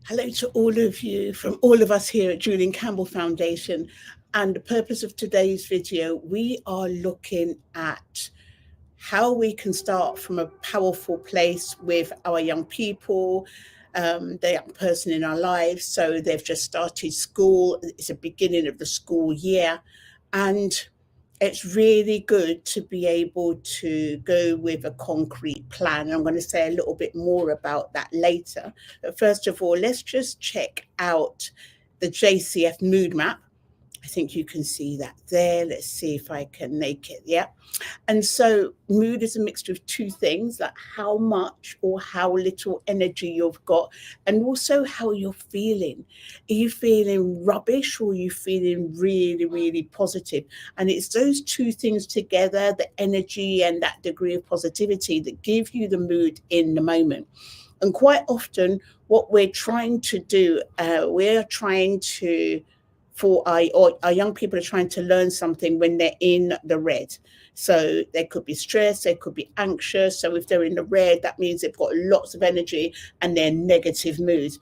Hello to all of you from all of us here at Julian Campbell Foundation. And the purpose of today's video, we are looking at how we can start from a powerful place with our young people, the young person in our lives. So they've just started school, it's the beginning of the school year. And it's really good to be able to go with a concrete plan. I'm going to say a little bit more about that later. But first of all, let's just check out the JCF mood map. I think you can see that there. Let's see if I can make it. Yeah. And so mood is a mixture of two things, like how much or how little energy you've got, and also how you're feeling. Are you feeling rubbish or are you feeling really, really positive? And it's those two things together, the energy and that degree of positivity, that give you the mood in the moment. And quite often, what we're trying to do, we're trying to, for our young people are trying to learn something when they're in the red. So they could be stressed, they could be anxious. So if they're in the red, that means they've got lots of energy and they're negative mood.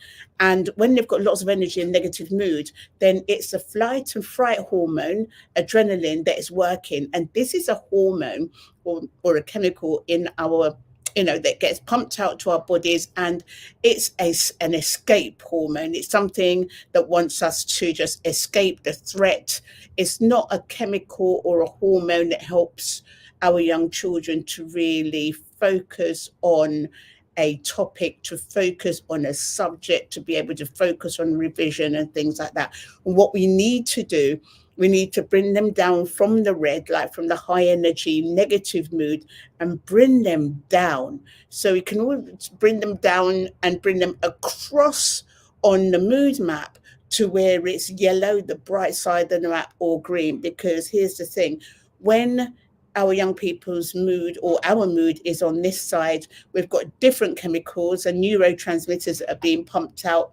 And when they've got lots of energy and negative mood, then it's the flight and fright hormone, adrenaline, that is working. And this is a hormone or a chemical in our that gets pumped out to our bodies, and it's an escape hormone. It's something that wants us to just escape the threat. It's not a chemical or a hormone that helps our young children to really focus on a topic, to focus on a subject, to be able to focus on revision and things like that. And what we need to do, we need to bring them down from the red, like from the high energy, negative mood, and bring them down. So we can always bring them down and bring them across on the mood map to where it's yellow, the bright side of the map, or green. Because here's the thing, when our young people's mood or our mood is on this side, we've got different chemicals and neurotransmitters that are being pumped out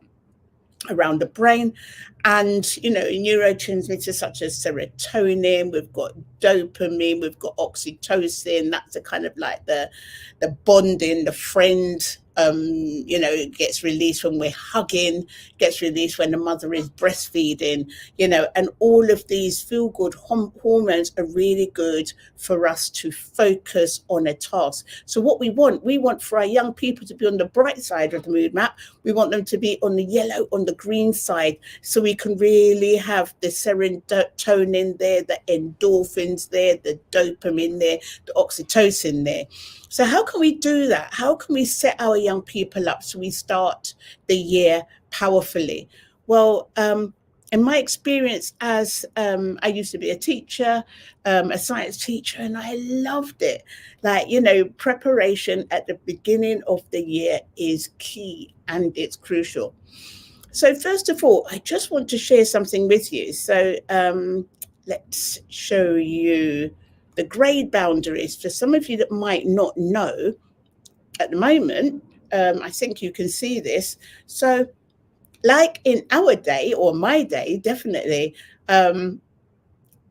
around the brain, and neurotransmitters such as serotonin, we've got dopamine, we've got oxytocin. That's the kind of like the bonding, the friend, it gets released when we're hugging, gets released when the mother is breastfeeding, and all of these feel good hormones are really good for us to focus on a task. So what we want for our young people to be on the bright side of the mood map. We want them to be on the yellow, on the green side, so we can really have the serotonin there, the endorphins there, the dopamine there, the oxytocin there. So how can we do that? How can we set our young people up so we start the year powerfully? Well, in my experience as I used to be a teacher, a science teacher, and I loved it. Like, preparation at the beginning of the year is key and it's crucial. So first of all, I just want to share something with you. So let's show you the grade boundaries. For some of you that might not know at the moment, I think you can see this. So like in our day, or my day, definitely,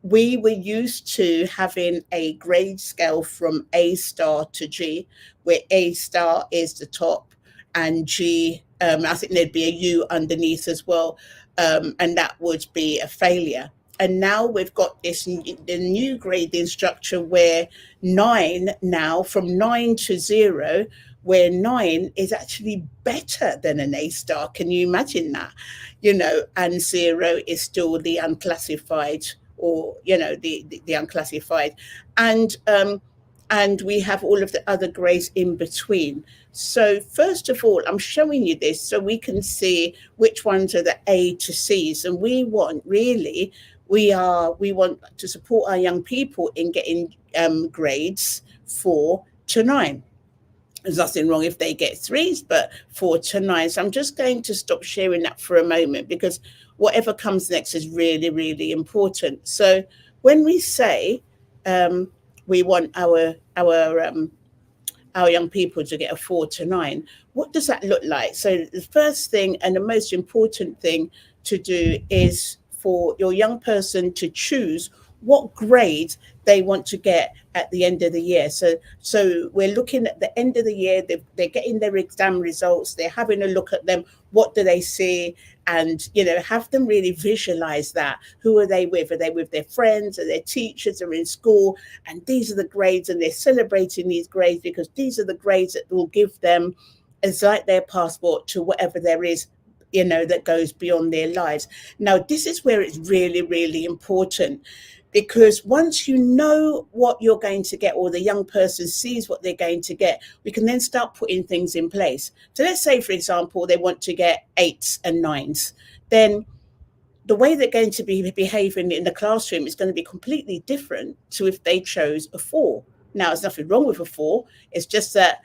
we were used to having a grade scale from A star to G, where A star is the top and G, I think there'd be a U underneath as well, and that would be a failure. And now we've got the new grading structure where 9 now, from 9 to 0, where 9 is actually better than an A star. Can you imagine that? And 0 is still the unclassified, or the unclassified, and we have all of the other grades in between. So first of all, I'm showing you this so we can see which ones are the A to C's, and we want to support our young people in getting grades 4 to 9. There's nothing wrong if they get 3s, but 4 to 9. So I'm just going to stop sharing that for a moment, because whatever comes next is really, really important. So when we say we want our young people to get a 4 to 9, what does that look like? So the first thing and the most important thing to do is for your young person to choose what grade they want to get at the end of the year. So we're looking at the end of the year, they're getting their exam results, they're having a look at them, what do they see, and have them really visualize that. Who are they with? Are they with their friends? Are their teachers? Are in school? And these are the grades, and they're celebrating these grades because these are the grades that will give them, it's like their passport to whatever there is, that goes beyond their lives. Now, this is where it's really, really important, because once you know what you're going to get, or the young person sees what they're going to get, we can then start putting things in place. So let's say, for example, they want to get 8s and 9s. Then the way they're going to be behaving in the classroom is going to be completely different to if they chose a 4. Now, there's nothing wrong with a 4. It's just that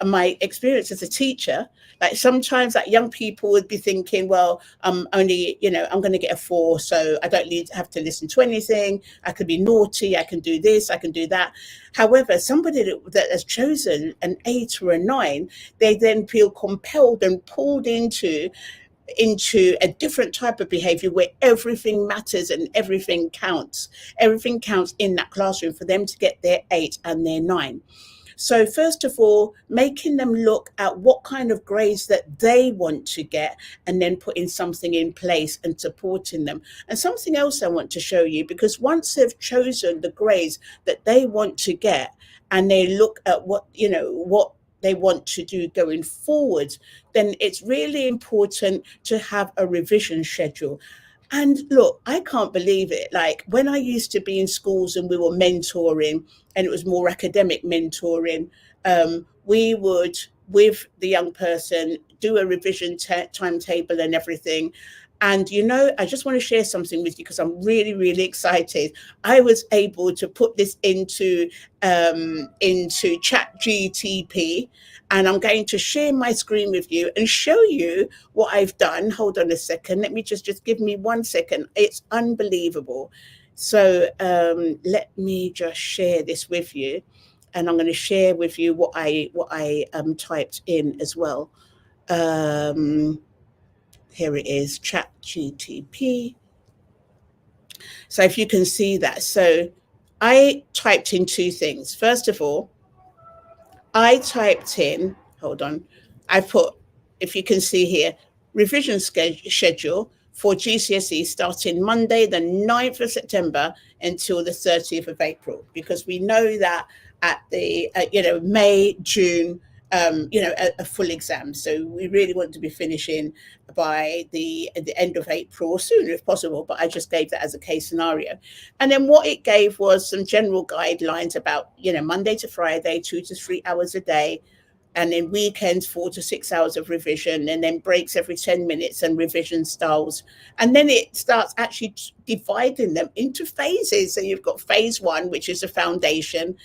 my experience as a teacher, like sometimes that young people would be thinking, well, I'm only, I'm going to get a 4, so I don't have to listen to anything. I could be naughty. I can do this. I can do that. However, somebody that has chosen an 8 or a 9, they then feel compelled and pulled into a different type of behavior where everything matters and everything counts. Everything counts in that classroom for them to get their 8 and their 9. So first of all, making them look at what kind of grades that they want to get, and then putting something in place and supporting them. And something else I want to show you, because once they've chosen the grades that they want to get, and they look at what they want to do going forward, then it's really important to have a revision schedule. And look, I can't believe it. Like when I used to be in schools and we were mentoring, and it was more academic mentoring, we would, with the young person, do a revision timetable and everything. And I just want to share something with you because I'm really, really excited. I was able to put this into Chat GTP, and I'm going to share my screen with you and show you what I've done. Hold on a second. Let me just give me 1 second. It's unbelievable. So let me just share this with you, and I'm going to share with you what I typed in as well. Here it is, Chat GTP. So if you can see that. So I typed in 2 things. First of all, I typed in, hold on, I put, if you can see here, revision schedule for GCSE starting Monday, the 9th of September until the 30th of April, because we know that at the, May, June, a full exam. So we really want to be finishing by the end of April, or sooner if possible, but I just gave that as a case scenario. And then what it gave was some general guidelines about, Monday to Friday, 2 to 3 hours a day, and then weekends 4 to 6 hours of revision, and then breaks every 10 minutes and revision styles. And then it starts actually dividing them into phases. So you've got phase 1, which is a foundation,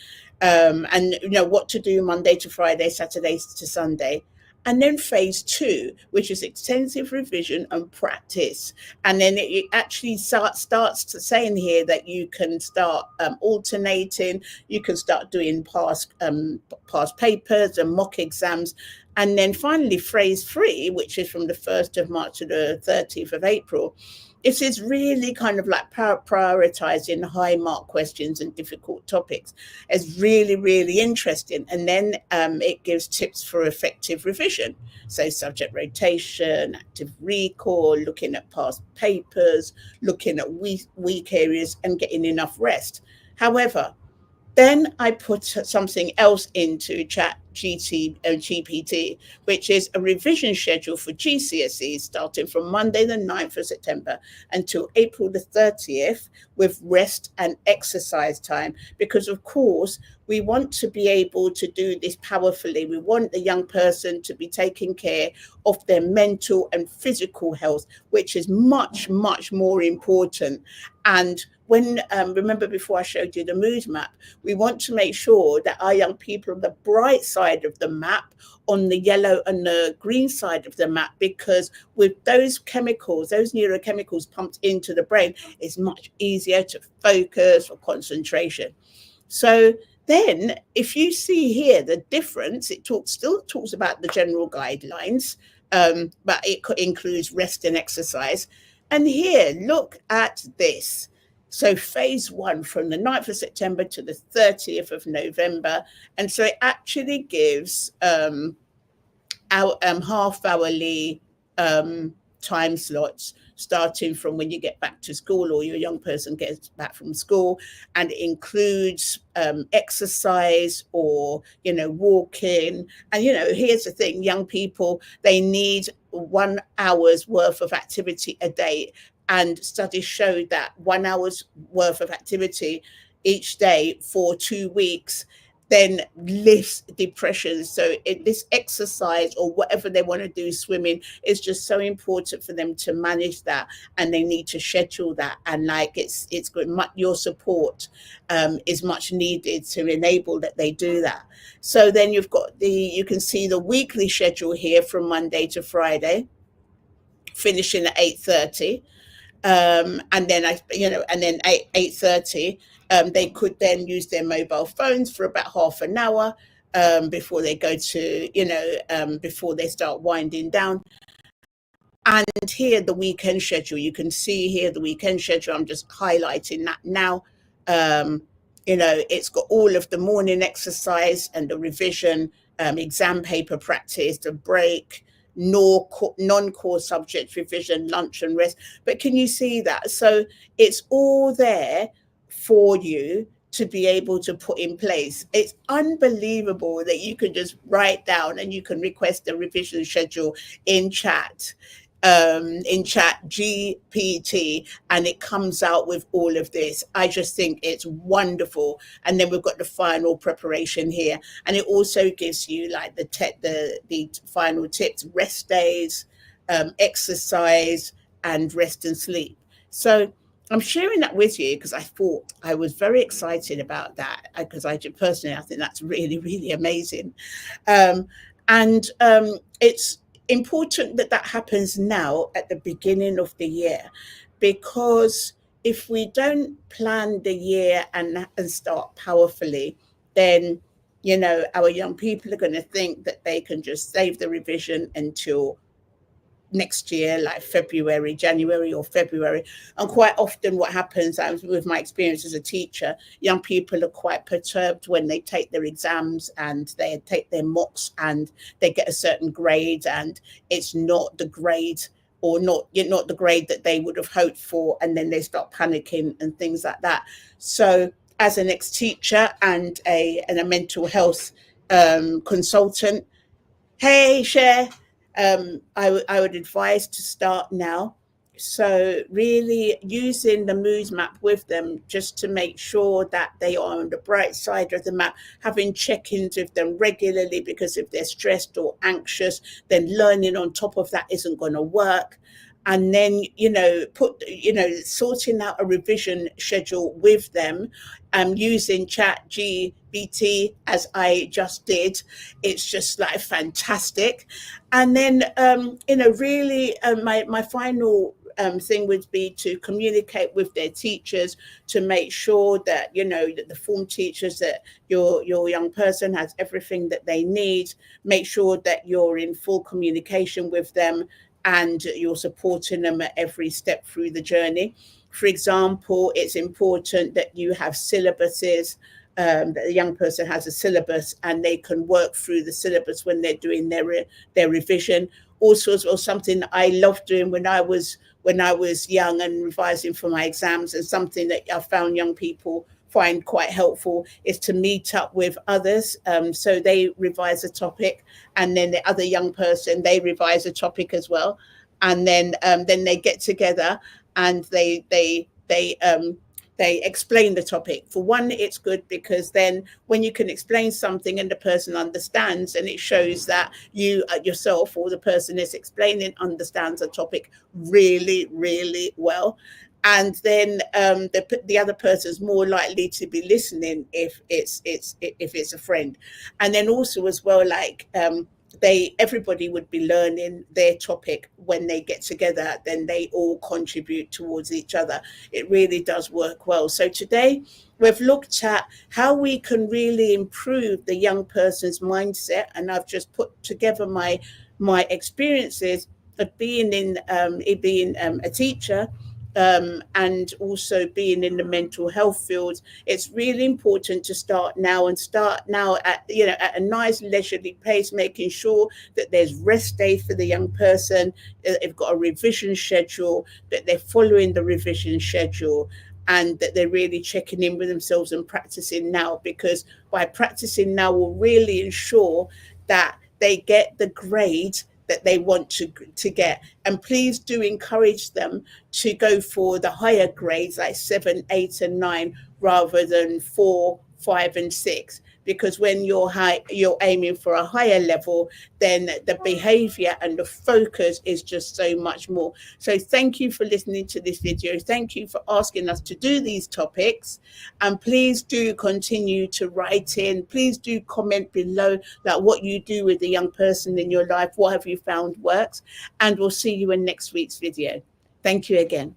and what to do Monday to Friday, Saturday to Sunday. And then phase 2, which is extensive revision and practice. And then it actually starts to saying here that you can start alternating, you can start doing past papers and mock exams. And then finally, phase 3, which is from the 1st of March to the 30th of April, it is really kind of like prioritizing high mark questions and difficult topics. It's really, really interesting. And then it gives tips for effective revision. So subject rotation, active recall, looking at past papers, looking at weak areas, and getting enough rest. However, then I put something else into Chat GPT, which is a revision schedule for GCSE starting from Monday the 9th of September until April the 30th, with rest and exercise time. Because of course, we want to be able to do this powerfully. We want the young person to be taking care of their mental and physical health, which is much, much more important. And when, remember before I showed you the mood map, we want to make sure that our young people are on the bright side of the map, on the yellow and the green side of the map, because with those chemicals, those neurochemicals pumped into the brain, it's much easier to focus or concentration. So then if you see here the difference, it still talks about the general guidelines, but it includes rest and exercise. And here, look at this. So phase one from the 9th of September to the 30th of November. And so it actually gives our half hourly time slots starting from when you get back to school or your young person gets back from school, and it includes exercise or walking. And here's the thing, young people, they need 1 hour's worth of activity a day, and studies show that 1 hour's worth of activity each day for 2 weeks then lifts depression. So this exercise or whatever they want to do, swimming, is just so important for them to manage that, and they need to schedule that. And like it's good. Your support is much needed to enable that they do that. So then you can see the weekly schedule here from Monday to Friday, finishing at 8:30. And then and then 8:30, they could then use their mobile phones for about half an hour before they go to before they start winding down. And here the weekend schedule, you can see here the weekend schedule. I'm just highlighting that now. um, it's got all of the morning exercise and the revision, exam paper practice, the break, non-core subject revision, lunch and rest. But can you see that? So it's all there for you to be able to put in place. It's unbelievable that you can just write down and you can request a revision schedule in chat GPT, and it comes out with all of this. I just think it's wonderful. And then we've got the final preparation here, and it also gives you like the final tips: rest days, exercise, and rest and sleep. So I'm sharing that with you because I thought I was very excited about that, because I personally, I think that's really, really amazing. And it's important that that happens now at the beginning of the year, because if we don't plan the year and start powerfully, then our young people are going to think that they can just save the revision until next year, like February, January or February. And quite often what happens, with my experience as a teacher, young people are quite perturbed when they take their exams and they take their mocks and they get a certain grade, and it's not the grade, or not the grade that they would have hoped for, and then they start panicking and things like that. So as an ex-teacher and a mental health consultant, hey, Cher, I would advise to start now. So really using the mood map with them, just to make sure that they are on the bright side of the map, having check-ins with them regularly, because if they're stressed or anxious, then learning on top of that isn't going to work. And then sorting out a revision schedule with them, using chat GPT as I just did. It's just like fantastic. And then really, my final thing would be to communicate with their teachers, to make sure that that the form teachers, that your young person has everything that they need. Make sure that you're in full communication with them, and you're supporting them at every step through the journey. For example, it's important that you have syllabuses, that the young person has a syllabus and they can work through the syllabus when they're doing their revision. Also, as well, something that I loved doing when I was young and revising for my exams, and something that I found young people find quite helpful, is to meet up with others. So they revise a topic, and then the other young person, they revise a topic as well, and then they get together and they explain the topic. For one, it's good because then when you can explain something and the person understands, and it shows that you yourself, or the person is explaining, understands the topic really, really well. And then the other person is more likely to be listening if it's a friend. And then also as well, like everybody would be learning their topic when they get together, then they all contribute towards each other. It really does work well. So today we've looked at how we can really improve the young person's mindset, and I've just put together my experiences of being a teacher, and also being in the mental health field, it's really important to start now, and start now at, at a nice leisurely pace, making sure that there's rest days for the young person, that they've got a revision schedule, that they're following the revision schedule, and that they're really checking in with themselves and practicing now, because by practicing now will really ensure that they get the grade that they want to get. And please do encourage them to go for the higher grades like 7, 8, and 9 rather than 4, 5, and 6. Because when you're aiming for a higher level, then the behavior and the focus is just so much more. So thank you for listening to this video. Thank you for asking us to do these topics. And please do continue to write in. Please do comment below like what you do with a young person in your life. What have you found works? And we'll see you in next week's video. Thank you again.